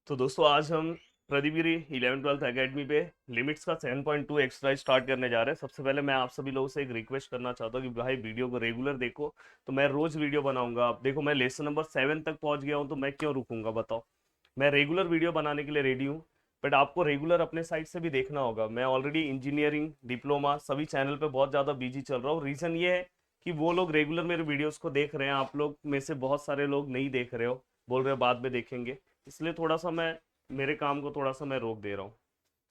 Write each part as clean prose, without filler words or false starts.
तो दोस्तों आज हम प्रदीप गिरी 11th-12th एकेडमी पे लिमिट्स का 7.2 एक्सरसाइज स्टार्ट करने जा रहे हैं। सबसे पहले मैं आप सभी लोगों से एक रिक्वेस्ट करना चाहता हूँ कि भाई वीडियो को रेगुलर देखो। तो मैं रोज वीडियो बनाऊंगा। आप देखो मैं लेसन नंबर 7 तक पहुंच गया हूँ, तो मैं क्यों रुकूंगा बताओ। मैं रेगुलर वीडियो बनाने के लिए रेडी हूँ। बट आपको रेगुलर अपने साइड से भी देखना होगा। मैं ऑलरेडी इंजीनियरिंग डिप्लोमा सभी चैनल पे बहुत ज़्यादा बिजी चल रहा हूँ। रीज़न ये है कि वो लोग रेगुलर मेरे वीडियोस को देख रहे हैं, आप लोग में से बहुत सारे लोग नहीं देख रहे हो, बोल रहे हो बाद में देखेंगे। इसलिए थोड़ा सा मैं मेरे काम को थोड़ा सा मैं रोक दे रहा हूँ।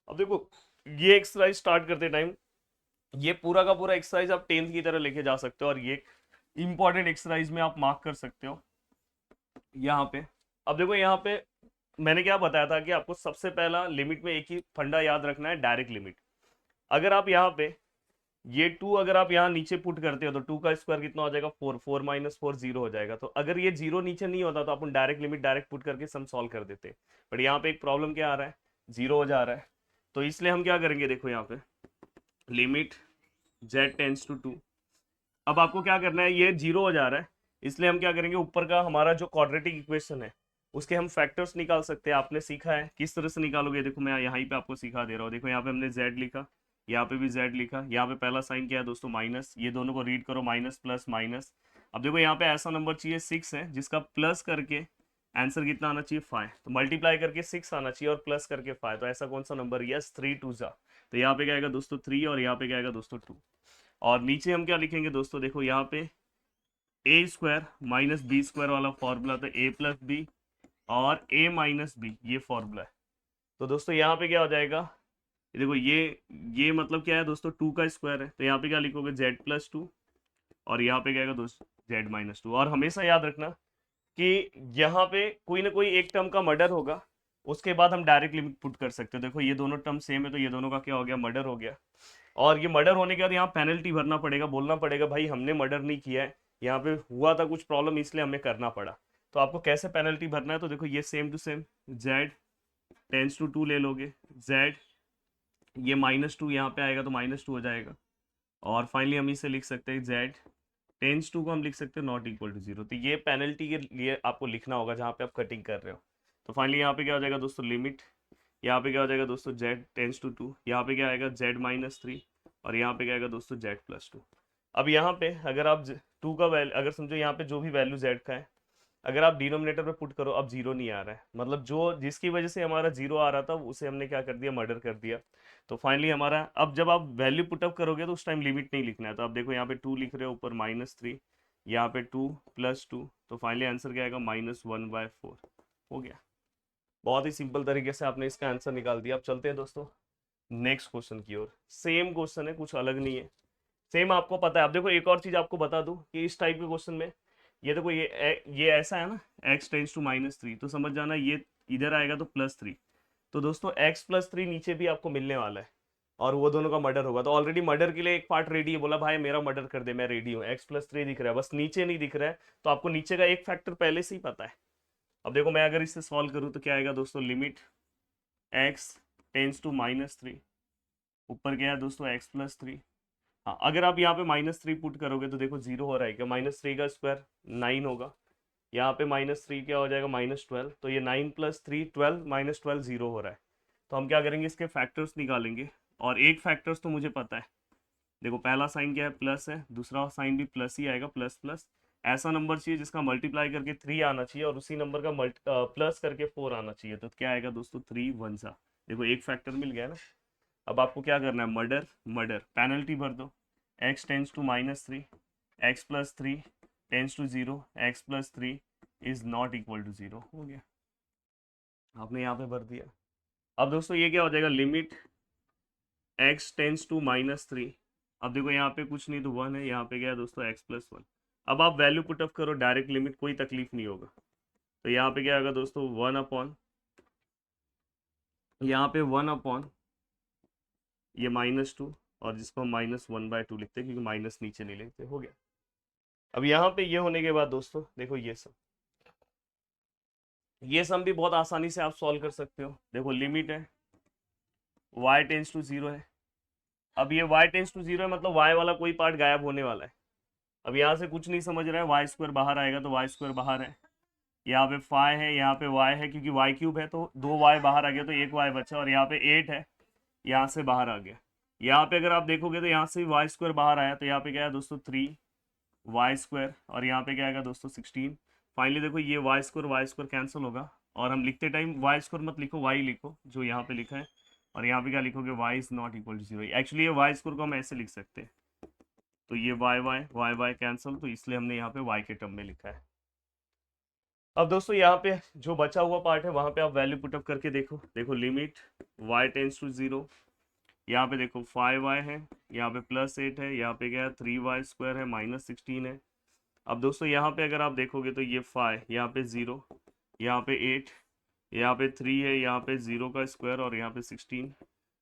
अब देखो, ये एक्सरसाइज स्टार्ट करते टाइम ये पूरा का पूरा एक्सरसाइज आप 10th की तरह लेके जा सकते हो, और ये इंपॉर्टेंट एक्सरसाइज में आप मार्क कर सकते हो यहाँ पे। अब देखो यहाँ पे मैंने क्या बताया था कि आपको सबसे पहला लिमिट में एक ही फंडा याद रखना है, डायरेक्ट लिमिट। अगर आप यहाँ पे ये 2 अगर आप यहाँ नीचे पुट करते हो तो 2 का स्क्वायर कितना हो जाएगा, 4, 4 माइनस 4 जीरो हो जाएगा। तो अगर ये जीरो नीचे नहीं होता तो अपन डायरेक्ट लिमिट डायरेक्ट पुट करके सम सॉल्व कर देते। बट यहाँ पे एक प्रॉब्लम क्या आ रहा है, जीरो हो जा रहा है। तो इसलिए हम क्या करेंगे, देखो यहाँ पे लिमिट z टेंस टू 2। अब आपको क्या करना है, ये जीरो हो जा रहा है, इसलिए हम क्या करेंगे, ऊपर का हमारा जो क्वाड्रेटिक इक्वेशन है उसके हम फैक्टर्स निकाल सकते हैं। आपने सीखा है किस तरह से निकालोगे, देखो मैं यहाँ पे आपको सिखा दे रहा हूँ। देखो यहाँ पे हमने z लिखा, यहाँ पे भी z लिखा, यहाँ पे पहला साइन क्या है दोस्तों, माइनस। ये दोनों को रीड करो, माइनस प्लस माइनस। अब देखो यहाँ पे ऐसा नंबर चाहिए 6 है जिसका प्लस करके आंसर कितना आना चाहिए, 5। तो मल्टीप्लाई करके 6 आना चाहिए और प्लस करके 5। तो ऐसा कौन सा नंबर, यस 3 टू जा। तो यहाँ पे क्या आएगा दोस्तों 3, और यहाँ पे क्या आएगा दोस्तों 2। और नीचे हम क्या लिखेंगे दोस्तों, देखो यहाँ पे ए स्क्वायर माइनस बी स्क्वायर वाला फॉर्मूला, तो ए प्लस बी और ए माइनस बी ये फॉर्मूला है। तो दोस्तों यहाँ पे क्या हो जाएगा, देखो ये मतलब क्या है दोस्तों, 2 का स्क्वायर है। तो यहाँ पे क्या लिखोगे, जेड प्लस 2, और यहाँ पे क्या आएगा दोस्तों जेड माइनस 2। और हमेशा याद रखना कि यहाँ पे कोई ना कोई एक टर्म का मर्डर होगा, उसके बाद हम डायरेक्ट लिमिट पुट कर सकते हो। देखो ये दोनों टर्म सेम है, तो ये दोनों का क्या हो गया, मर्डर हो गया। और ये मर्डर होने के बाद यहाँ पेनल्टी भरना पड़ेगा, बोलना पड़ेगा भाई हमने मर्डर नहीं किया है, यहाँ पे हुआ था कुछ प्रॉब्लम इसलिए हमें करना पड़ा। तो आपको कैसे पेनल्टी भरना है, तो देखो ये same to same Z tends to 2 ले लोगे, जेड ये -2 यहाँ पे आएगा तो -2 हो जाएगा। और फाइनली हम इसे लिख सकते हैं जेड टेंस टू को हम लिख सकते हैं नॉट इक्वल टू 0। तो ये पेनल्टी के लिए आपको लिखना होगा जहाँ पे आप कटिंग कर रहे हो। तो फाइनली यहाँ पे क्या हो जाएगा दोस्तों, लिमिट यहाँ पे क्या हो जाएगा दोस्तों, जेड टेंस टू 2, यहाँ पे क्या आएगा z-3, और यहाँ पे क्या आएगा दोस्तों z+2। अब यहाँ पे अगर आप 2 का वैल्यू, अगर समझो यहाँ पे जो भी वैल्यू z का है, अगर आप डिनोमिनेटर पे पुट करो, अब जीरो नहीं आ रहा है, मतलब जो जिसकी वजह से हमारा जीरो आ रहा था उसे हमने क्या कर दिया, मर्डर कर दिया। तो फाइनली हमारा, अब जब आप वैल्यू पुटअप करोगे तो उस टाइम लिमिट नहीं लिखना है। तो आप देखो यहाँ पे 2 लिख रहे हो, ऊपर -3, यहाँ पे 2+2, तो फाइनली आंसर क्या आएगा, -1/4 हो गया। बहुत ही सिंपल तरीके से आपने इसका आंसर निकाल दिया। अब चलते हैं दोस्तों नेक्स्ट क्वेश्चन की ओर। सेम क्वेश्चन है, कुछ अलग नहीं है, सेम आपको पता है। अब देखो एक और चीज आपको बता दूं कि इस टाइप के क्वेश्चन में ये देखो ये ऐसा है ना, x टेंस टू -3, तो समझ जाना ये इधर आएगा तो +3। तो दोस्तों x+3 नीचे भी आपको मिलने वाला है, और वो दोनों का मर्डर होगा। तो ऑलरेडी मर्डर के लिए एक पार्ट रेडी है, बोला भाई मेरा मर्डर कर दे, मैं रेडी हूँ। x+3 दिख रहा है, बस नीचे नहीं दिख रहा है। तो आपको नीचे का एक फैक्टर पहले से ही पता है। अब देखो मैं अगर इससे सॉल्व करूँ तो क्या आएगा दोस्तों, लिमिट x टेंस टू -3, ऊपर क्या है दोस्तों x+3। हाँ अगर आप यहाँ पे -3 पुट करोगे तो देखो जीरो हो रहा है क्या, -3 का स्क्वायर 9 होगा, यहाँ पे -3 क्या हो जाएगा, -12। तो ये 9 + 3 12, -12 जीरो हो रहा है। तो हम क्या करेंगे, इसके फैक्टर्स निकालेंगे। और एक फैक्टर्स तो मुझे पता है, देखो पहला साइन क्या है, प्लस है, दूसरा साइन भी प्लस ही आएगा, प्लस प्लस। ऐसा नंबर चाहिए जिसका मल्टीप्लाई करके 3 आना चाहिए, और उसी नंबर का प्लस करके 4 आना चाहिए। तो क्या आएगा दोस्तों, 3 1 सा। देखो एक फैक्टर मिल गया ना। अब आपको क्या करना है, मर्डर मर्डर पेनल्टी भर दो। x tends to -3, x+3 tends to 0, x+3 is not equal to 0 हो गया, आपने यहाँ पे भर दिया। अब दोस्तों ये क्या हो जाएगा, लिमिट x टेंस टू -3। अब देखो यहाँ पे कुछ नहीं तो 1 है, यहाँ पे क्या है दोस्तों x+1। अब आप वैल्यू पुटअप करो, डायरेक्ट लिमिट, कोई तकलीफ नहीं होगा। तो यहाँ पे क्या होगा दोस्तों, 1 अपॉन, यहाँ पे 1 अपॉन ये -2, और जिसको हम -1/2 लिखते हैं क्योंकि माइनस नीचे नहीं लिखते, हो गया। अब यहाँ पे ये होने के बाद दोस्तों देखो ये सम भी बहुत आसानी से आप सॉल्व कर सकते हो। देखो लिमिट है y टेंस टू 0 है। अब ये y टेंस टू 0 है, मतलब y वाला कोई पार्ट गायब होने वाला है। अब यहाँ से कुछ नहीं समझ रहा है, वाई स्क्वायर बाहर आएगा तो वाई स्क्वायर बाहर है, यहाँ पे 5 है, यहाँ पे y है, क्योंकि y क्यूब है तो 2y बाहर आ गया तो 1y बचा, और यहाँ पे 8 है, यहाँ से बाहर आ गया। यहाँ पे अगर आप देखोगे तो यहाँ से भी वाई स्क्वायर बाहर आया, तो यहाँ पे क्या है दोस्तों 3y स्क्वायर, और यहाँ पे क्या आएगा दोस्तों 16। फाइनली देखो ये वाई स्क्वायर कैंसिल होगा, और हम लिखते टाइम वाई स्क्वायर मत लिखो, वाई लिखो जो यहाँ पे लिखा है, और यहाँ पे क्या लिखोगे Y is not equal to 0। Actually ये वाई स्क्वायर को हम ऐसे लिख सकते हैं, तो ये वाई कैंसिल, तो इसलिए हमने यहाँ पे वाई के टर्म में लिखा है। अब दोस्तों यहाँ पे जो बचा हुआ पार्ट है वहां पे आप वैल्यू पुटअप करके देखो। देखो लिमिट y टेंस टू 0, यहाँ पे देखो 5y है, यहाँ पे +8 है, यहाँ पे क्या है 3y स्क्वायर है, -16 है। अब दोस्तों यहाँ पे अगर आप देखोगे तो ये 5, यहाँ पे 0, यहाँ पे 8, यहाँ पे 3 है, यहाँ पे 0 का स्क्वायर, और यहाँ पे 16।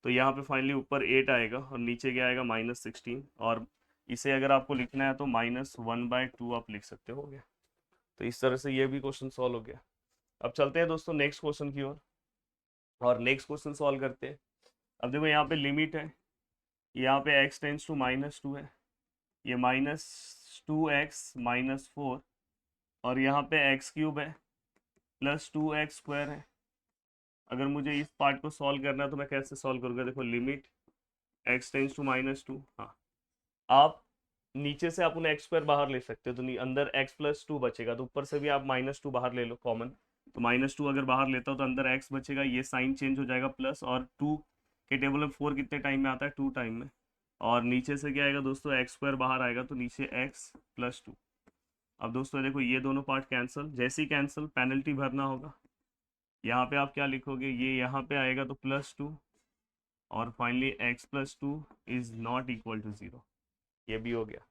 तो यहाँ पे फाइनली ऊपर 8 आएगा और नीचे क्या आएगा -16, और इसे अगर आपको लिखना है तो -1/2 आप लिख सकते हो गया। तो इस तरह से ये भी क्वेश्चन सॉल्व हो गया। अब चलते हैं दोस्तों नेक्स्ट क्वेश्चन की ओर, और नेक्स्ट क्वेश्चन सॉल्व करते हैं। अब देखो यहाँ पे लिमिट है, यहाँ पे x टेंस टू -2 है, ये -2x-4, और यहाँ पे x क्यूब है, +2x स्क्वायर है। अगर मुझे इस पार्ट को सॉल्व करना है तो मैं कैसे सॉल्व करूँगा? देखो लिमिट x टेंस टू -2, हाँ आप नीचे से आप उन्हें एक्स स्क्वायर बाहर ले सकते हो, तो नहीं अंदर x+2 बचेगा, तो ऊपर से भी आप -2 बाहर ले लो कॉमन, तो -2 अगर बाहर लेता हो तो अंदर x बचेगा, ये साइन चेंज हो जाएगा प्लस, और 2 के टेबल में 4 कितने टाइम में आता है? 2 टाइम में, और नीचे से क्या आएगा दोस्तों एक्स स्क्वायर बाहर आएगा, तो नीचे x+2। अब दोस्तों देखो ये दोनों पार्ट कैंसिल, जैसे ही कैंसिल पेनल्टी भरना होगा। यहाँ पे आप क्या लिखोगे? ये यहाँ पे आएगा तो +2, और finally x+2 is not equal to 0, ये भी हो गया।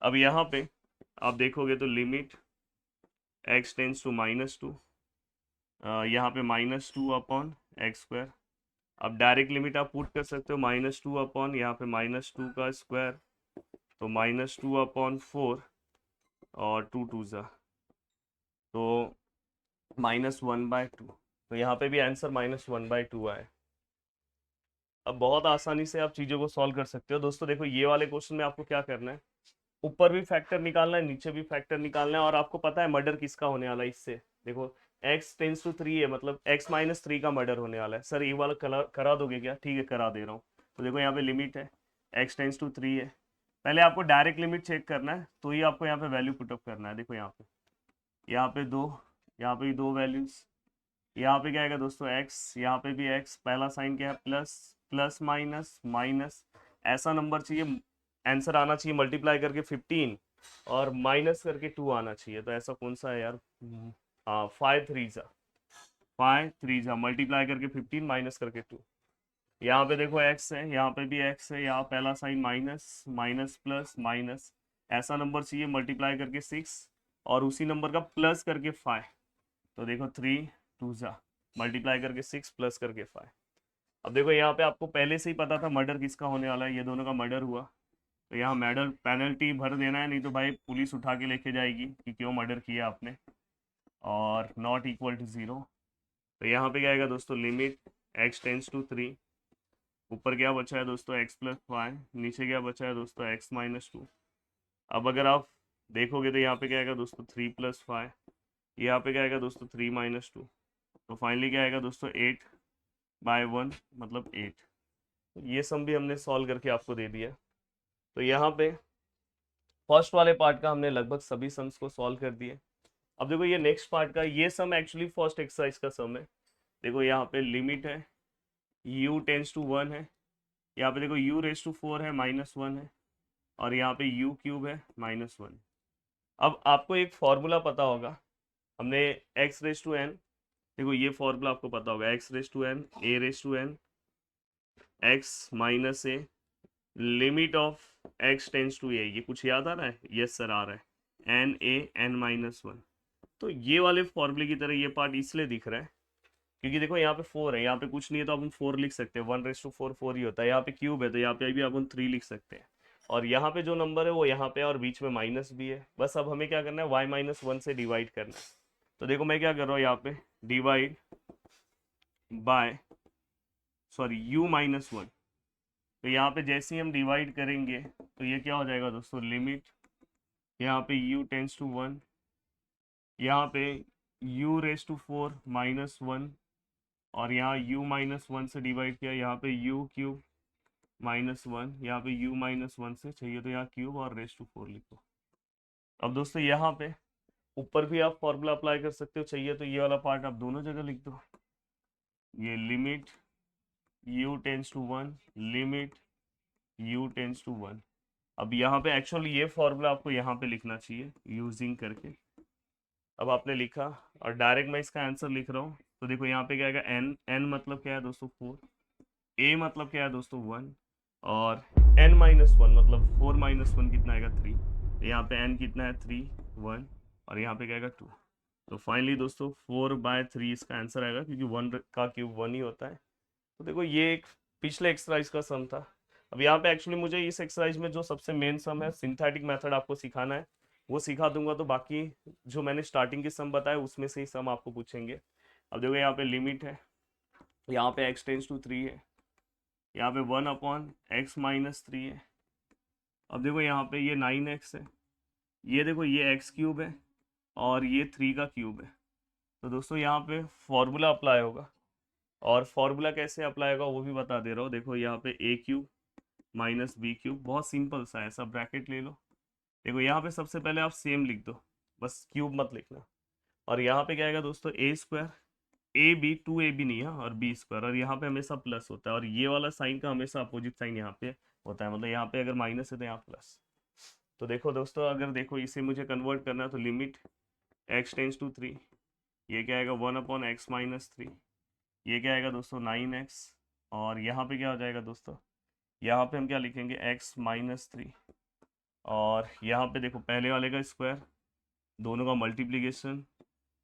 अब यहाँ पे आप देखोगे तो लिमिट x टेंस टू -2, यहाँ पे -2/x²। अब डायरेक्ट लिमिट आप पुट कर सकते हो, -2 अपॉन यहाँ पे -2 का स्क्वायर, तो -2/4, और 2 2 ज़ा, तो -1/2, तो यहाँ पे भी आंसर -1/2 आए। अब बहुत आसानी से आप चीज़ों को सॉल्व कर सकते हो दोस्तों। देखो ये वाले क्वेश्चन में आपको क्या करना है, ऊपर भी फैक्टर निकालना है, नीचे भी फैक्टर निकालना है, और आपको पता है मर्डर किसका होने वाला है इससे। देखो x टेंस टू 3 है, मतलब x-3 का मर्डर होने वाला है। सर ये वाला करा दोगे क्या? ठीक है करा दे रहा हूँ। तो देखो यहाँ पे लिमिट है, x टेंस टू 3 है। पहले आपको डायरेक्ट लिमिट चेक करना है, तो ही आपको यहाँ पे वैल्यू पुटअप करना है। देखो यहाँ पे 2, यहाँ पे भी 2 वैल्यूज, यहाँ पे क्या आएगा दोस्तों x, यहाँ पे भी x, पहला साइन क्या है प्लस, प्लस माइनस माइनस, ऐसा नंबर चाहिए आंसर आना चाहिए मल्टीप्लाई करके 15 और माइनस करके 2 आना चाहिए। तो ऐसा कौन सा है यार? हाँ 5 3 मल्टीप्लाई करके 15 माइनस करके 2। यहाँ पे देखो x है, यहाँ पे भी x है, यहाँ पहला sign minus minus plus minus, ऐसा नंबर चाहिए मल्टीप्लाई करके 6 और उसी नंबर का प्लस करके 5। तो देखो 3 2 मल्टीप्लाई करके 6 प्लस करके 5। अब देखो यहाँ पे आपको पहले से ही पता था मर्डर किसका होने वाला है, ये दोनों का मर्डर हुआ, तो यहाँ मर्डर पेनल्टी भर देना है, नहीं तो भाई पुलिस उठा के लेके जाएगी कि क्यों मर्डर किया आपने, और नॉट इक्वल टू 0। तो यहाँ पे क्या आएगा दोस्तों? लिमिट x टेंस टू 3, ऊपर क्या बचा है दोस्तों x+5, नीचे क्या बचा है दोस्तों x-2। अब अगर आप देखोगे तो यहाँ पे क्या आएगा दोस्तों 3+5, यहाँ पे क्या आएगा दोस्तों 3-2, तो फाइनली क्या आएगा दोस्तों 8/1 मतलब 8। ये सम भी हमने सॉल्व करके आपको दे दिया। तो यहाँ पे फर्स्ट वाले पार्ट का हमने लगभग सभी सम्स को सॉल्व कर दिए। अब देखो ये नेक्स्ट पार्ट का, ये सम एक्चुअली फर्स्ट एक्सरसाइज का सम है। देखो यहाँ पे लिमिट है u टेंस टू 1 है, यहाँ पे देखो u⁴ है -1 है, और यहाँ पे u क्यूब है -1। अब आपको एक फॉर्मूला पता होगा, हमने x⁴n, देखो ये फॉर्मूला आपको पता होगा, x⁴n a⁴n x - a limit of x tends to a। ये कुछ याद आ रहा है? यस सर आ रहा है, n - 1। तो ये वाले फॉर्मूले की तरह ये पार्ट इसलिए दिख रहा है क्योंकि देखो यहाँ पे 4 है, यहाँ पे कुछ नहीं है तो अपन 4 लिख सकते हैं, 1⁴ 4 ही होता है। यहाँ पे क्यूब है तो यहाँ पे भी अपन 3 लिख सकते हैं, और यहाँ पे जो नंबर है वो यहाँ पे और बीच में माइनस भी है। बस अब हमें क्या करना है, y-1 से डिवाइड करना है। तो देखो मैं क्या कर रहा हूँ, यहाँ पे डिवाइड बाय u-1। तो यहाँ पे जैसे ही हम डिवाइड करेंगे तो ये क्या हो जाएगा दोस्तों, लिमिट यहाँ पे u टेंस टू 1, यहाँ पे u रेस टू 4 माइनस 1, और यहाँ u माइनस 1 से डिवाइड किया, यहाँ पे u क्यूब माइनस 1, यहाँ पे u माइनस 1 से चाहिए तो यहाँ क्यूब और रेस टू 4 लिखो। अब दोस्तों यहाँ पे ऊपर भी आप फॉर्मूला अप्लाई कर सकते हो, चाहिए तो ये वाला पार्ट आप दोनों जगह लिख दो। ये limit u tends to 1, limit u tends to 1। अब यहाँ पे एक्चुअली ये फॉर्मूला आपको यहाँ पे लिखना चाहिए यूजिंग करके। अब आपने लिखा और डायरेक्ट मैं इसका आंसर लिख रहा हूँ, तो देखो यहाँ पे क्या आएगा, n, n मतलब क्या है दोस्तों 4, a मतलब क्या है दोस्तों 1, और n माइनस 1 मतलब 4 माइनस 1 कितना आएगा 3। तो यहाँ पे n कितना है 3 1, और यहाँ पे क्या आएगा 2। तो फाइनली दोस्तों 4/3 इसका आंसर आएगा, क्योंकि 1 का क्यूब 1 ही होता है। तो देखो ये एक पिछले एक्सरसाइज का सम था। अब यहाँ पे एक्चुअली मुझे इस एक्सरसाइज में जो सबसे मेन सम है, सिंथेटिक मेथड आपको सिखाना है, वो सिखा दूंगा। तो बाकी जो मैंने स्टार्टिंग के सम बताए उसमें से ही सम आपको पूछेंगे। अब देखो यहाँ पे लिमिट है, यहाँ पे x टेंस टू 3 है, यहाँ पे 1/x माइनस 3 है। अब देखो यहाँ पे ये 9x है, ये देखो ये x क्यूब है, और ये 3 का क्यूब है। तो दोस्तों यहाँ पे फॉर्मूला अप्लाई होगा, और फॉर्मूला कैसे अप्लाई होगा वो भी बता दे रहा हूँ। देखो यहाँ पे a cube minus B cube, बहुत सिंपल सा है, सब ब्रैकेट ले लो। देखो यहाँ पे सबसे पहले आप सेम लिख दो, बस क्यूब मत लिखना। और यहाँ पे क्या आएगा दोस्तों, ए स्क्वायर, ए बी, 2ab नहीं है, और बी स्क्वायर, और यहाँ पे हमेशा प्लस होता है, और ये वाला साइन का हमेशा अपोजिट साइन यहाँ पे होता है, मतलब यहाँ पे अगर माइनस है तो यहाँ प्लस। तो देखो दोस्तों, अगर देखो इसे मुझे कन्वर्ट करना है तो लिमिट x टेंस टू 3, ये क्या आएगा 1/x माइनस 3, ये क्या आएगा दोस्तों 9x, और यहाँ पे क्या हो जाएगा दोस्तों, यहाँ पे हम क्या लिखेंगे x माइनस 3, और यहाँ पे देखो पहले वाले का स्क्वायर, दोनों का मल्टीप्लीकेशन,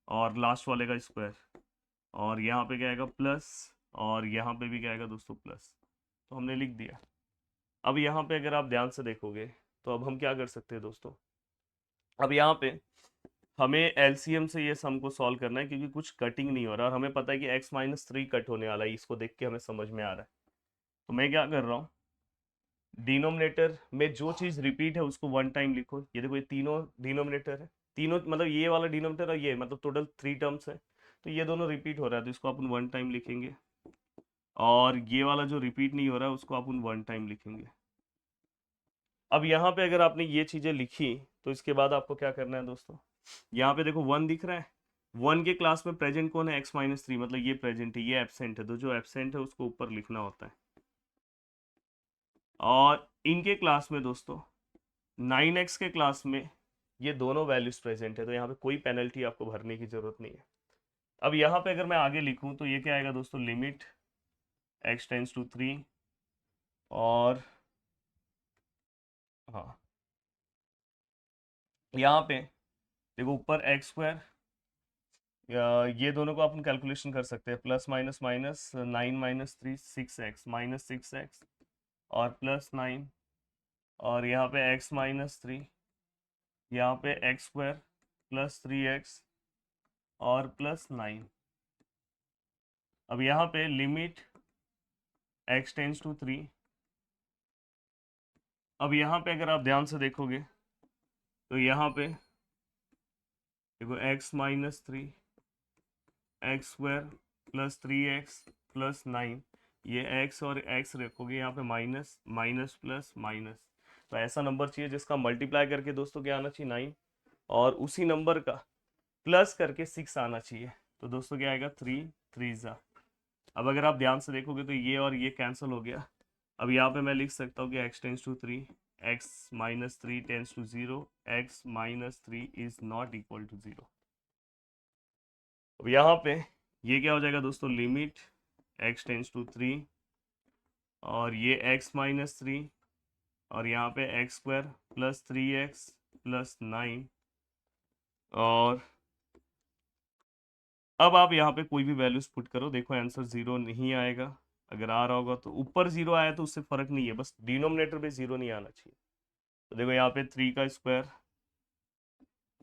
और लास्ट वाले का स्क्वायर, और यहाँ पे क्या आएगा प्लस, और यहाँ पे भी क्या आएगा दोस्तों प्लस। तो हमने लिख दिया। अब यहाँ पे अगर आप ध्यान से देखोगे तो अब हम क्या कर सकते हैं दोस्तों, अब यहाँ पे हमें एलसीएम से ये सम को सॉल्व करना है, क्योंकि कुछ कटिंग नहीं हो रहा, और हमें पता है कि x माइनस 3 कट होने वाला है, इसको देख के हमें समझ में आ रहा है। तो मैं क्या कर रहा हूँ, डिनोमिनेटर में जो चीज़ रिपीट है उसको 1 टाइम लिखो। ये देखो ये तीनों डिनोमिनेटर है, तीनों मतलब ये वाला डिनोमिनेटर और ये, मतलब टोटल 3 टर्म्स है, तो ये दोनों रिपीट हो रहा है, तो इसको अपन 1 टाइम लिखेंगे। और ये वाला जो रिपीट नहीं हो रहा है उसको अपन 1 टाइम लिखेंगे। अब यहाँ पे अगर आपने ये चीज़ें लिखी तो इसके बाद आपको क्या करना है दोस्तों, यहाँ पे देखो 1 दिख रहा है, 1 के क्लास में प्रेजेंट कौन है, x माइनस 3, मतलब ये प्रेजेंट है, ये एब्सेंट है, तो जो एब्सेंट है उसको ऊपर लिखना होता है। और इनके क्लास में दोस्तों 9x के क्लास में ये दोनों वैल्यूज प्रेजेंट है, तो यहाँ पे कोई पेनल्टी आपको भरने की जरूरत नहीं है। अब यहाँ पे अगर मैं आगे लिखूं तो ये क्या आएगा दोस्तों, लिमिट x टेंस टू 3, और हाँ यहाँ पे देखो ऊपर एक्स स्क्वायर, ये दोनों को अपन कैलकुलेशन कर सकते हैं, plus minus minus 9 - 3 6x minus 6x, और प्लस 9, और यहाँ पे x माइनस 3, यहाँ पे एक्स स्क्वायर प्लस 3x, और प्लस 9। अब यहाँ पे लिमिट x टेंस टू 3। अब यहाँ पे अगर आप ध्यान से देखोगे तो यहाँ पे देखो x minus 3, x square plus 3x plus 9, ये x और x रखोगे यहाँ पे माइनस माइनस प्लस माइनस, तो ऐसा नंबर चाहिए जिसका मल्टीप्लाई करके दोस्तों क्या आना चाहिए 9, और उसी नंबर का प्लस करके 6 आना चाहिए। तो दोस्तों क्या आएगा 3 3 जा। अब अगर आप ध्यान से देखोगे तो ये और ये कैंसिल हो गया। अब यहाँ पे मैं लिख सकता हूँ कि x tends to 3, x minus 3 tends to 0, x minus 3 is not equal to 0। अब यहाँ पे ये क्या हो जाएगा दोस्तों, लिमिट x टेंस टू 3, और ये x माइनस 3, और यहाँ पे x square plus 3x plus 9, और अब आप यहाँ पे कोई भी वैल्यूज पुट करो, देखो आंसर 0 नहीं आएगा। अगर आ रहा होगा तो ऊपर 0 आया तो उससे फर्क नहीं है, बस डिनोमिनेटर पे 0 नहीं आना चाहिए। तो देखो यहाँ पे 3 का स्क्वायर,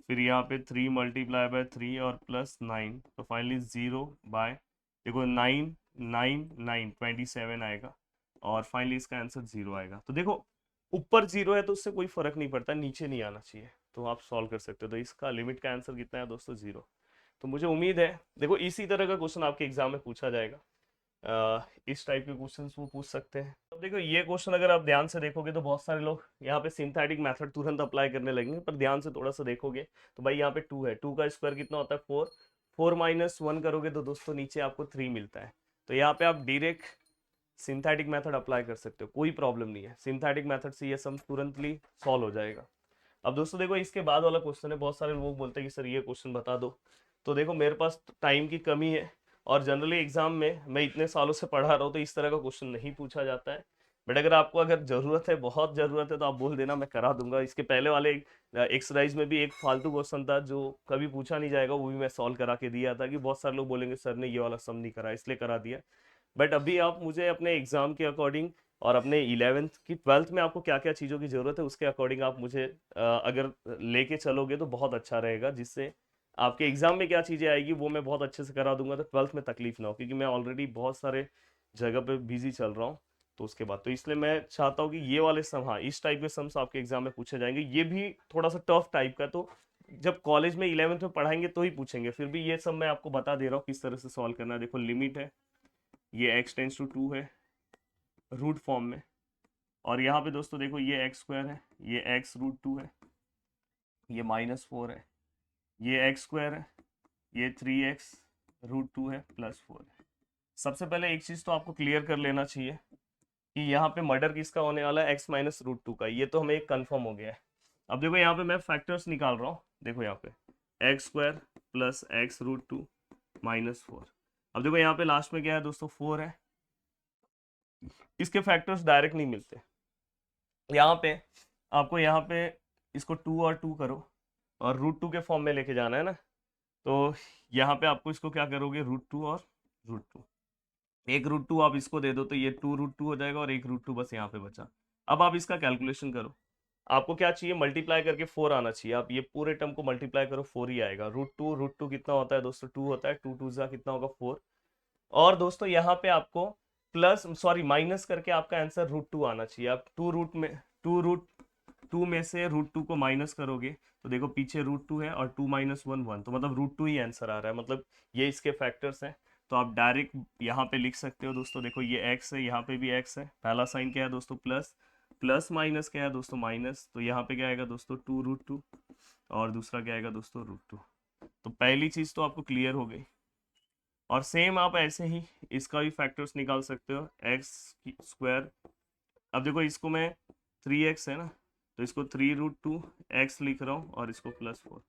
फिर यहाँ पे 3 मल्टीप्लाई बाय 3 और प्लस 9, तो फाइनली 0 बाय, देखो 9 9 9 27 आएगा, और फाइनली इसका आंसर 0 आएगा। तो देखो ऊपर 0 है तो उससे कोई फर्क नहीं पड़ता, नीचे नहीं आना चाहिए, तो आप सॉल्व कर सकते हो। तो इसका लिमिट का आंसर कितना है दोस्तों, 0। तो मुझे उम्मीद है देखो इसी तरह का क्वेश्चन आपके एग्जाम में पूछा जाएगा। इस टाइप के क्वेश्चंस वो पूछ सकते हैं। अब देखो ये क्वेश्चन अगर आप ध्यान से देखोगे तो बहुत सारे लोग यहाँ पे सिंथेटिक मेथड तुरंत अप्लाई करने लगेंगे, पर ध्यान से थोड़ा सा देखोगे तो भाई यहाँ पे 2 है, 2 का स्क्वायर कितना होता है 4, 4 माइनस 1 करोगे तो दोस्तों नीचे आपको 3 मिलता है। तो यहाँ पे आप डायरेक्ट सिंथेटिक मेथड अप्लाई कर सकते हो, कोई प्रॉब्लम नहीं है, सिंथेटिक मेथड से ये सम तुरंतली सॉल्व हो जाएगा। अब दोस्तों देखो इसके बाद वाला क्वेश्चन है, बहुत सारे लोग बोलते हैं कि सर ये क्वेश्चन बता दो, तो देखो मेरे पास टाइम की कमी है और जनरली एग्जाम में मैं इतने सालों से पढ़ा रहा हूँ तो इस तरह का क्वेश्चन नहीं पूछा जाता है। बट अगर आपको अगर जरूरत है, बहुत जरूरत है, तो आप बोल देना, मैं करा दूंगा। इसके पहले वाले एक्सरसाइज में भी एक फालतू क्वेश्चन था जो कभी पूछा नहीं जाएगा, वो भी मैं सॉल्व करा के दिया था कि बहुत सारे लोग बोलेंगे सर ने ये वाला सम नहीं करा इसलिए करा दिया। बट अभी आप मुझे अपने एग्जाम के अकॉर्डिंग और अपने 11th की 12th में आपको क्या क्या चीज़ों की ज़रूरत है उसके अकॉर्डिंग आप मुझे अगर लेके चलोगे तो बहुत अच्छा रहेगा, जिससे आपके एग्जाम में क्या चीज़ें आएगी वो मैं बहुत अच्छे से करा दूंगा, तो 12th में तकलीफ ना हो, क्योंकि मैं ऑलरेडी बहुत सारे जगह पे बिजी चल रहा हूँ। तो उसके बाद तो इसलिए मैं चाहता हूँ कि ये वाले सम, हाँ इस टाइप के सम्स आपके एग्जाम में पूछे जाएंगे, ये भी थोड़ा सा टफ टाइप का, तो जब कॉलेज में 11th में पढ़ाएंगे तो ही पूछेंगे, फिर भी ये सब मैं आपको बता दे रहा हूँ किस तरह से सॉल्व करना है। देखो लिमिट है, ये x टेंस टू 2 है रूट फॉर्म में, और यहाँ पे दोस्तों देखो ये एक्स स्क्वायर है, ये x√2 है, ये -4 है, ये एक्स स्क्वायर है, ये 3x√2 है +4 है। सबसे पहले एक चीज़ तो आपको क्लियर कर लेना चाहिए कि यहाँ पे मर्डर किसका होने वाला है, x-√2 का, ये तो हमें एक कन्फर्म हो गया है। अब देखो यहाँ पे मैं फैक्टर्स निकाल रहा हूँ, देखो यहाँ पे एक्स स्क्वायर प्लस x√2 -4। अब देखो यहाँ पे लास्ट में क्या है दोस्तों 4 है, इसके फैक्टर्स डायरेक्ट नहीं मिलते। यहाँ पे आपको यहाँ पे इसको 2 और 2 करो और √2 के फॉर्म में लेके जाना है ना, तो यहाँ पे आपको इसको क्या करोगे √2 और √2, एक √2 आप इसको दे दो तो ये 2√2 हो जाएगा और एक √2 बस यहाँ पे बचा। अब आप इसका कैलकुलेशन करो, आपको क्या चाहिए, मल्टीप्लाई करके 4 आना चाहिए, आप ये पूरे टर्म को मल्टीप्लाई करो 4 ही आएगा। √2 कितना होता है दोस्तों 2 होता है, 2 2 जा कितना होगा 4। और दोस्तों यहाँ पे आपको प्लस सॉरी माइनस करके आपका आंसर √2 आना चाहिए। आप 2 में से √2 को माइनस करोगे तो देखो पीछे √2 है और 2 - 1 1, तो मतलब √2 ही आंसर आ रहा है, मतलब ये इसके फैक्टर्स हैं। तो आप डायरेक्ट यहाँ पे लिख सकते हो दोस्तों, देखो ये x है, यहाँ पे भी x है, पहला साइन क्या है दोस्तों प्लस, प्लस माइनस क्या है दोस्तों माइनस, तो यहाँ पे क्या आएगा दोस्तों 2√2 और दूसरा क्या आएगा दोस्तों √2। तो पहली चीज़ तो आपको क्लियर हो गई। और सेम आप ऐसे ही इसका भी फैक्टर्स निकाल सकते हो, एक्स स्क्वायर, अब देखो इसको मैं 3x है ना, तो इसको 3√2 x लिख रहा हूँ और इसको +4।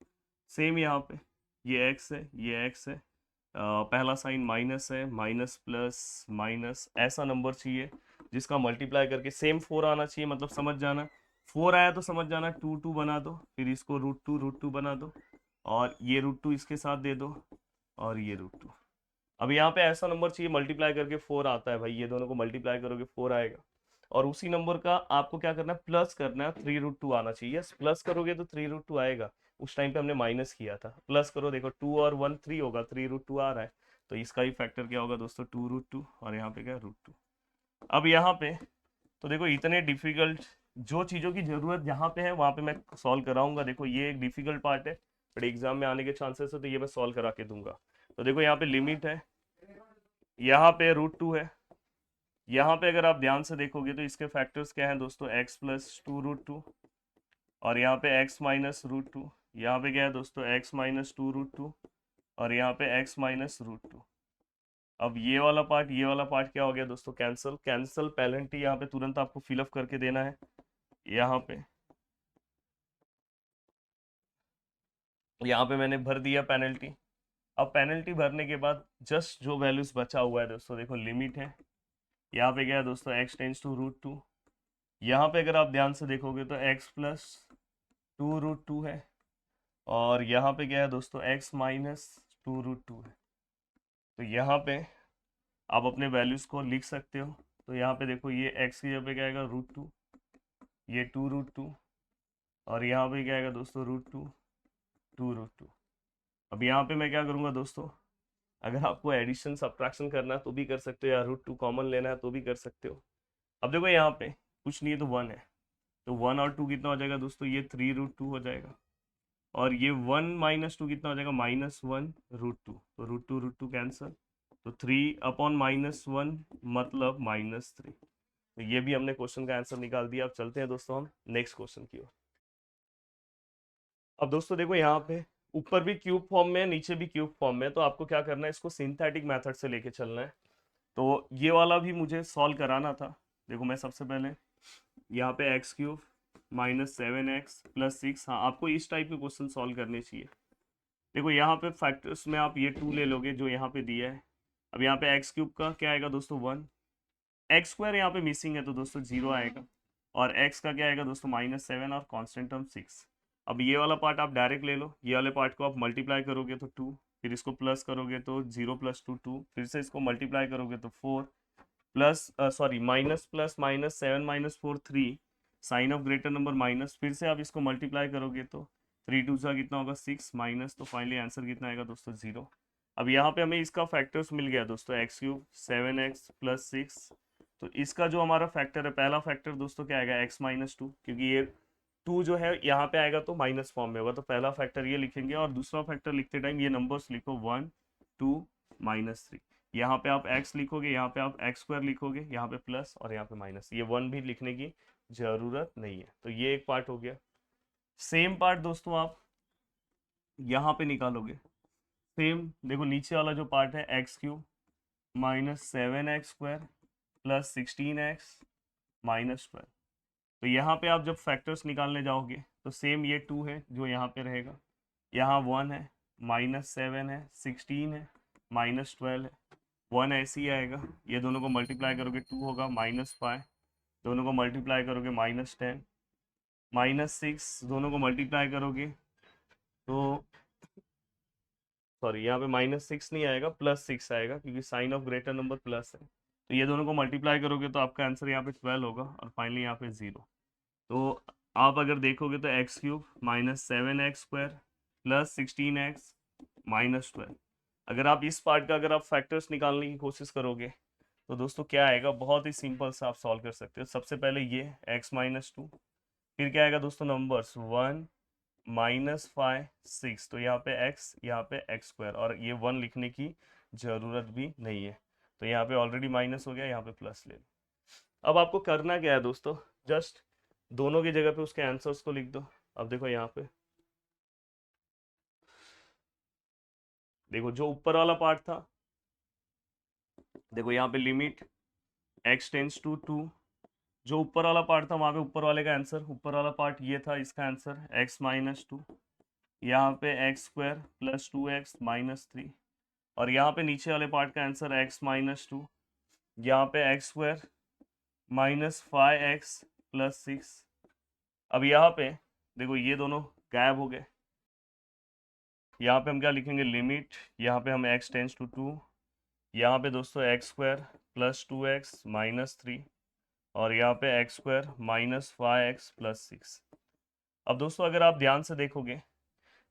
सेम यहाँ पे ये x है, ये x है, पहला साइन माइनस है, माइनस प्लस माइनस, ऐसा नंबर चाहिए जिसका मल्टीप्लाई करके सेम 4 आना चाहिए, मतलब समझ जाना 4 आया तो समझ जाना 2 2 बना दो, फिर इसको √2 बना दो और ये √2 इसके साथ दे दो और ये √2। अब यहाँ पे ऐसा नंबर चाहिए मल्टीप्लाई करके 4 आता है भाई, ये दोनों को मल्टीप्लाई करोगे 4 आएगा, और उसी नंबर का आपको क्या करना है प्लस करना है, 3√2 आना चाहिए, प्लस करोगे तो 3√2 आएगा। उस टाइम पे हमने माइनस किया था, प्लस करो देखो 2 और 1 3 होगा, 3√2 आ रहा है, तो इसका ही फैक्टर क्या होगा दोस्तों 2√2 और यहाँ पे क्या √2। अब यहाँ पे तो देखो इतने डिफिकल्ट जो चीज़ों की ज़रूरत जहाँ पे है वहाँ पे मैं सॉल्व कराऊंगा। देखो ये एक डिफिकल्ट पार्ट है बट एग्जाम में आने के चांसेस है, तो ये मैं सॉल्व करा के दूंगा। तो देखो यहाँ पे लिमिट है, यहाँ पे √2 है, यहाँ पे अगर आप ध्यान से देखोगे तो इसके फैक्टर्स क्या हैं दोस्तों x + 2√2 और यहाँ पे x - √2, यहाँ पे क्या है दोस्तों x - 2√2 और यहाँ पे x - √2। अब ये वाला पार्ट क्या हो गया दोस्तों कैंसिल, कैंसिल पेनल्टी यहाँ पे तुरंत आपको फिलअप करके देना है यहाँ पे मैंने भर दिया पेनल्टी। अब पेनल्टी भरने के बाद जस्ट जो वैल्यूज बचा हुआ है दोस्तों, देखो लिमिट है, यहाँ पे क्या है दोस्तों x टेंस टू √2, यहाँ पे अगर आप ध्यान से देखोगे तो x + 2√2 है और यहाँ पे क्या है दोस्तों x - 2√2 है। तो यहाँ पे आप अपने वैल्यूज को लिख सकते हो, तो यहाँ पे देखो ये x की जगह पे क्या आएगा √2, ये 2√2 और यहाँ पे क्या आएगा दोस्तों √2 2√2। अब यहाँ पे मैं क्या करूँगा दोस्तों, अगर आपको एडिशन सब्ट्रैक्शन करना है तो भी कर सकते हो, या √2 कॉमन लेना है तो भी कर सकते हो। अब देखो यहाँ पे कुछ नहीं है तो 1 है, तो 1 और 2 कितना हो जाएगा दोस्तों, ये 3√2 हो जाएगा और ये 1 - 2 कितना हो जाएगा, -1 √2, तो √2 कैंसिल, तो 3/-1 मतलब -3। तो ये भी हमने क्वेश्चन का आंसर निकाल दिया। अब चलते हैं दोस्तों हम नेक्स्ट क्वेश्चन की ओर। अब दोस्तों देखो यहाँ पे ऊपर भी क्यूब फॉर्म में है, नीचे भी क्यूब फॉर्म में है, तो आपको क्या करना है, इसको सिंथेटिक मेथड से लेके चलना है। तो ये वाला भी मुझे सॉल्व कराना था। देखो मैं सबसे पहले यहाँ पे x³ -7x + 6, हाँ आपको इस टाइप के क्वेश्चन सॉल्व करने चाहिए। देखो यहाँ पे फैक्टर्स में आप ये 2 ले लोगे जो यहाँ पे दिया है। अब यहाँ पे x³ का क्या आएगा दोस्तों 1, x² यहाँ पे मिसिंग है तो दोस्तों 0 आएगा, और x का क्या आएगा दोस्तों -7 और कांस्टेंट टर्म 6। अब ये वाला पार्ट आप डायरेक्ट ले लो, ये वाले पार्ट को आप मल्टीप्लाई करोगे तो 2, फिर इसको प्लस करोगे तो 0 + 2 2, फिर से इसको मल्टीप्लाई करोगे तो 4, plus sorry minus plus -7 - 4 3, sign of greater number minus, फिर से आप इसको मल्टीप्लाई करोगे तो 3 2 सा कितना होगा 6 माइनस, तो फाइनली आंसर कितना आएगा दोस्तों 0। अब यहाँ पे हमें इसका फैक्टर्स मिल गया दोस्तों x³ 7x + 6, तो इसका जो हमारा फैक्टर है, पहला फैक्टर दोस्तों क्या आएगा x-2, क्योंकि ये 2 जो है यहाँ पे आएगा तो माइनस फॉर्म में होगा, तो पहला फैक्टर ये लिखेंगे, और दूसरा फैक्टर लिखते टाइम ये नंबर्स लिखो 1 2 -3। यहाँ पे आप x लिखोगे, यहाँ पे आप x² लिखोगे, यहाँ पे प्लस और यहाँ पे माइनस, ये 1 भी लिखने की जरूरत नहीं है। तो ये एक पार्ट हो गया। सेम पार्ट दोस्तों आप यहाँ पे निकालोगे, सेम देखो नीचे वाला जो पार्ट है x³ -7x² + 16x -12, तो यहाँ पे आप जब फैक्टर्स निकालने जाओगे तो सेम ये 2 है जो यहाँ पे रहेगा, यहाँ 1 है, -7 है, 16 है, -12 है, 1 ऐसे ही आएगा, ये दोनों को मल्टीप्लाई करोगे 2 होगा, -5 दोनों को मल्टीप्लाई करोगे -10, -6 दोनों को मल्टीप्लाई करोगे तो सॉरी यहाँ पे -6 नहीं आएगा, +6 आएगा, क्योंकि sign of greater number plus है, तो ये दोनों को मल्टीप्लाई करोगे तो आपका आंसर यहाँ पे 12 होगा, और फाइनली यहाँ पे 0। तो आप अगर देखोगे तो x³ -7x² + 16x -12, अगर आप इस पार्ट का अगर आप फैक्टर्स निकालने की कोशिश करोगे तो दोस्तों क्या आएगा, बहुत ही सिंपल सा आप सॉल्व कर सकते हो। सबसे पहले ये x-2, फिर क्या आएगा दोस्तों नंबर्स 1 -5 6, तो यहाँ पे x, यहाँ पे x², और ये 1 लिखने की ज़रूरत भी नहीं है, तो यहाँ पे ऑलरेडी माइनस हो गया, यहाँ पे प्लस ले लो। अब आपको करना क्या है दोस्तों, जस्ट दोनों की जगह पे उसके आंसर्स को लिख दो। अब देखो यहाँ पे देखो जो ऊपर वाला पार्ट था, देखो यहाँ पे लिमिट x टेंस टू 2, जो ऊपर वाला पार्ट था वहाँ पे ऊपर वाले का आंसर, ऊपर वाला पार्ट ये था, इसका आंसर x-2, यहाँ पे x² + 2x -3, और यहाँ पे नीचे वाले पार्ट का आंसर x-2, यहाँ पे x² -5x + 6। अब यहाँ पे देखो ये दोनों गायब हो गए, यहाँ पे हम क्या लिखेंगे, लिमिट, यहाँ पे हम x टेंस टू 2, यहाँ पे दोस्तों x² + 2x -3, और यहाँ पे x² -5x + 6। अब दोस्तों अगर आप ध्यान से देखोगे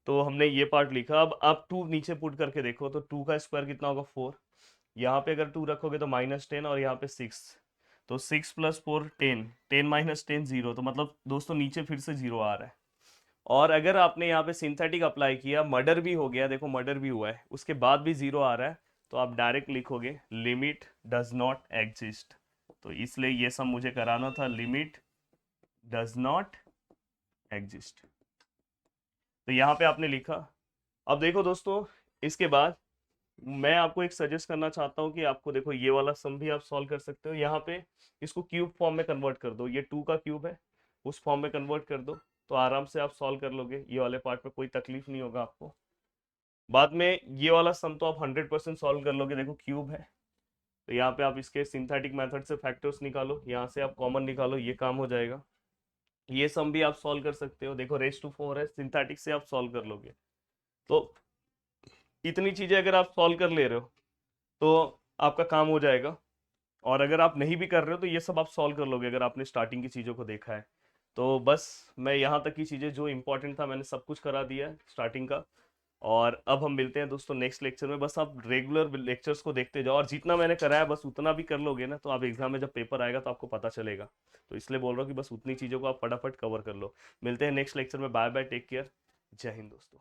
तो हमने ये पार्ट लिखा, अब आप 2 नीचे पुट करके देखो तो 2 का स्क्वायर कितना होगा 4, यहाँ पे अगर 2 रखोगे तो -10, और यहाँ पे 6, तो 6 + 4 10, 10 - 10 0, तो मतलब दोस्तों नीचे फिर से 0 आ रहा है। और अगर आपने यहाँ पे सिंथेटिक अप्लाई किया, मर्डर भी हो गया, देखो मर्डर भी हुआ है, उसके बाद भी 0 आ रहा है, तो आप डायरेक्ट लिखोगे लिमिट डज नॉट एग्जिस्ट। तो इसलिए ये सब मुझे कराना था, लिमिट डज नॉट एग्जिस्ट, तो यहाँ पे आपने लिखा। अब देखो दोस्तों इसके बाद मैं आपको एक सजेस्ट करना चाहता हूँ कि आपको देखो ये वाला सम भी आप सॉल्व कर सकते हो, यहाँ पे इसको क्यूब फॉर्म में कन्वर्ट कर दो, ये 2 का क्यूब है, उस फॉर्म में कन्वर्ट कर दो, तो आराम से आप सॉल्व कर लोगे, ये वाले पार्ट में कोई तकलीफ नहीं होगा आपको। बाद में ये वाला सम तो आप 100% सॉल्व कर लोगे, देखो क्यूब है, तो यहाँ पे आप इसके सिंथेटिक मेथड से फैक्टर्स निकालो, यहाँ से आप कॉमन निकालो, ये काम हो जाएगा। ये सम भी आप सॉल्व कर सकते हो, देखो रेस टू 4 है, सिंथेटिक से आप सॉल्व कर लोगे। तो इतनी चीजें अगर आप सॉल्व कर ले रहे हो तो आपका काम हो जाएगा, और अगर आप नहीं भी कर रहे हो तो ये सब आप सॉल्व कर लोगे, अगर आपने स्टार्टिंग की चीज़ों को देखा है। तो बस मैं यहाँ तक की चीज़ें जो इंपॉर्टेंट था मैंने सब कुछ करा दिया है स्टार्टिंग का, और अब हम मिलते हैं दोस्तों नेक्स्ट लेक्चर में। बस आप रेगुलर लेक्चर्स को देखते जाओ, और जितना मैंने कराया बस उतना भी कर लोगे ना, तो आप एग्जाम में जब पेपर आएगा तो आपको पता चलेगा। तो इसलिए बोल रहा हूँ कि बस उतनी चीज़ों को आप फटाफट कवर कर लो। मिलते हैं नेक्स्ट लेक्चर में, बाय बाय, टेक केयर, जय हिंद दोस्तों।